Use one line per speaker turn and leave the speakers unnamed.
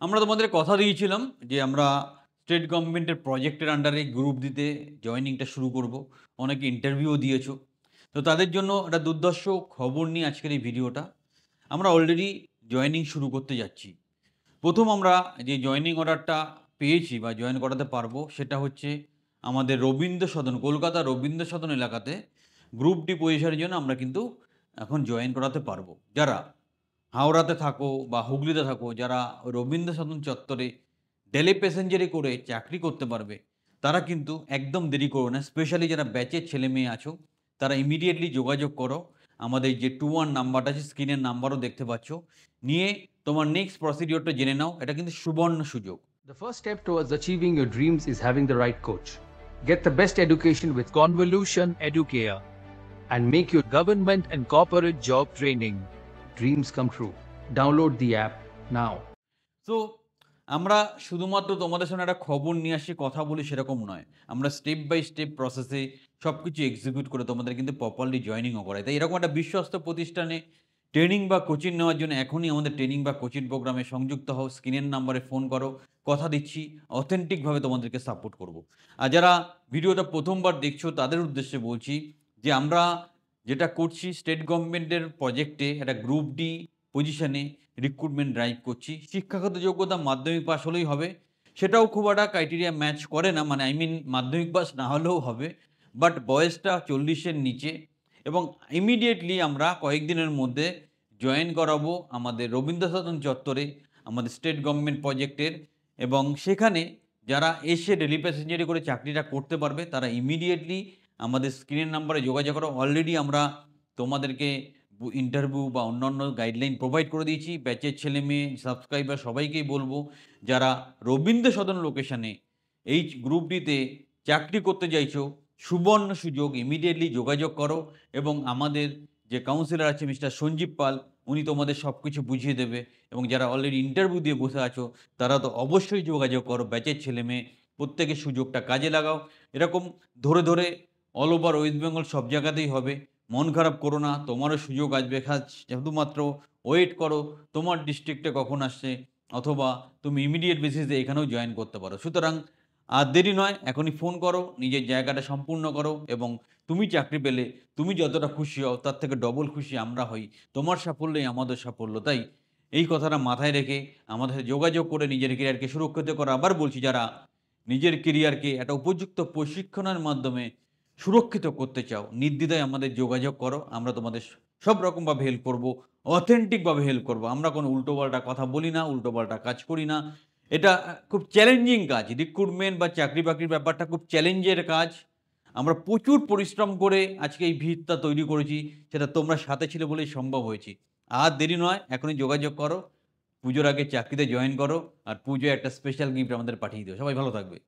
আমরা তোমাদের কথা দিয়েছিলাম যে আমরা স্টেট গভর্নমেন্টের প্রজেক্টের আন্ডারে গ্রুপ দিতে জয়েনিংটা শুরু করব। অনেকে ইন্টারভিউও দিয়েছো। তো তাদের জন্য একটা দুর্ধর্ষ খবর নিয়ে আজকের এই ভিডিওটা। আমরা অলরেডি জয়েনিং শুরু করতে যাচ্ছি। প্রথম আমরা যে জয়েনিং অর্ডারটা পেয়েছি বা জয়েন করাতে পারবো সেটা হচ্ছে আমাদের রবীন্দ্র সদন, কলকাতা রবীন্দ্র সদন এলাকাতে গ্রুপ ডি পজিশনের জন্য আমরা কিন্তু এখন জয়েন করাতে পারবো। যারা হাওড়াতে থাকো বা হুগলিতে থাকো, যারা রবীন্দ্র সদন চত্বরে ডেলি প্যাসেঞ্জারে করে চাকরি করতে পারবে, তারা কিন্তু একদম দেরি করো না। স্পেশালি যারা ব্যাচের ছেলে মেয়ে আছো, তারা ইমিডিয়েটলি যোগাযোগ করো। আমাদের যে 21 নাম্বারটা আছে, স্ক্রিনের নাম্বারও দেখতে পাচ্ছ, নিয়ে তোমার নেক্সট প্রসিডিওরটা জেনে নাও। এটা কিন্তু সুবর্ণ সুযোগ।
The first step towards achieving your dreams is having the right coach. Get the best education with Convolution Educare and make your government and corporate job training dreams come true. Download the app now.
So আমরা শুধুমাত্র তোমাদের সামনে একটা খবর নিয়ে আসি, কথা বলি সেরকম নয়। আমরা স্টেপ বাই স্টেপ প্রসেসে সব কিছু এক্সিকিউট করে তোমাদের কিন্তু প্রপারলি জয়েনিংও করাই। তাই এরকম একটা বিশ্বস্ত প্রতিষ্ঠানে ট্রেনিং বা কোচিং নেওয়ার জন্য এখনই আমাদের ট্রেনিং বা কোচিং প্রোগ্রামে সংযুক্ত হও। স্ক্রিনের নাম্বারে ফোন করো। কথা দিচ্ছি অথেন্টিকভাবে তোমাদেরকে সাপোর্ট করব। আর যারা ভিডিওটা প্রথমবার দেখছো তাদের উদ্দেশ্যে বলছি যে আমরা যেটা করছি স্টেট গভর্নমেন্টের প্রজেক্টে একটা গ্রুপ ডি পজিশনে রিক্রুটমেন্ট ড্রাইভ করছি। শিক্ষাগত যোগ্যতা মাধ্যমিক পাস হলেই হবে। সেটাও খুব একটা ক্রাইটেরিয়া ম্যাচ করে না, মানে আই মিন মাধ্যমিক পাস না হলেও হবে। বাট বয়সটা 40 এর নিচে, এবং ইমিডিয়েটলি আমরা কয়েকদিনের মধ্যে জয়েন করাবো আমাদের রবীন্দ্র সদন চত্বরে আমাদের স্টেট গভর্নমেন্ট প্রজেক্টের। এবং সেখানে যারা এসে ডেলি প্যাসেঞ্জারি করে চাকরিটা করতে পারবে তারা ইমিডিয়েটলি আমাদের স্ক্রিনের নাম্বারে যোগাযোগ করো। অলরেডি আমরা তোমাদেরকে ইন্টারভিউ বা অন্যান্য গাইডলাইন প্রোভাইড করে দিয়েছি। ব্যাচের ছেলে মেয়ে সাবস্ক্রাইবার সবাইকেই বলবো, যারা রবীন্দ্র সদন লোকেশনে এই গ্রুপ ডিতে চাকরি করতে চাইছো, সুবর্ণ সুযোগ, ইমিডিয়েটলি যোগাযোগ করো। এবং আমাদের যে কাউন্সিলর আছে মিস্টার সঞ্জীব পাল, উনি তোমাদের সব কিছু বুঝিয়ে দেবে। এবং যারা অলরেডি ইন্টারভিউ দিয়ে বসে আছো, তারা তো অবশ্যই যোগাযোগ করো। ব্যাচের ছেলে মেয়ে প্রত্যেকের সুযোগটা কাজে লাগাও। এরকম ধরে ধরে অল ওভার ওয়েস্ট বেঙ্গল সব জায়গাতেই হবে। মন খারাপ করো না, তোমারও সুযোগ আসবে। শুধুমাত্র ওয়েট করো তোমার ডিস্ট্রিক্টে কখন আসছে, অথবা তুমি ইমিডিয়েট বেসিসে এখানেও জয়েন করতে পারো। সুতরাং আর দেরি নয়, এখনই ফোন করো, নিজের জায়গাটা সম্পূর্ণ করো। এবং তুমি চাকরি পেলে তুমি যতটা খুশি হও তার থেকে ডবল খুশি আমরা হই। তোমার সাফল্যই আমাদের সাফল্য। তাই এই কথাটা মাথায় রেখে আমাদের সাথে যোগাযোগ করে নিজের কেরিয়ারকে সুরক্ষিত করো। আবার বলছি, যারা নিজের কেরিয়ারকে একটা উপযুক্ত প্রশিক্ষণের মাধ্যমে সুরক্ষিত করতে চাও, নির্দ্বিধায় আমাদের যোগাযোগ করো। আমরা তোমাদের সব রকমভাবে হেল্প করব, অথেন্টিকভাবে হেল্প করব। আমরা কোনো উল্টোপাল্টা কথা বলি না, উল্টোপাল্টা কাজ করি না। এটা খুব চ্যালেঞ্জিং কাজ। রিক্রুটমেন্ট বা চাকরি-বাকরির ব্যাপারটা খুব চ্যালেঞ্জের কাজ। আমরা প্রচুর পরিশ্রম করে আজকে এই ভিতটা তৈরি করেছি। সেটা তোমরা সাথে ছিলে বলেই সম্ভব হয়েছে। আর দেরি নয়, এখনই যোগাযোগ করো। পুজোর আগে চাকরিতে জয়েন করো। আর পুজোয় একটা স্পেশাল গিফট আমাদের পাঠিয়ে দিও। সবাই ভালো থাকবে।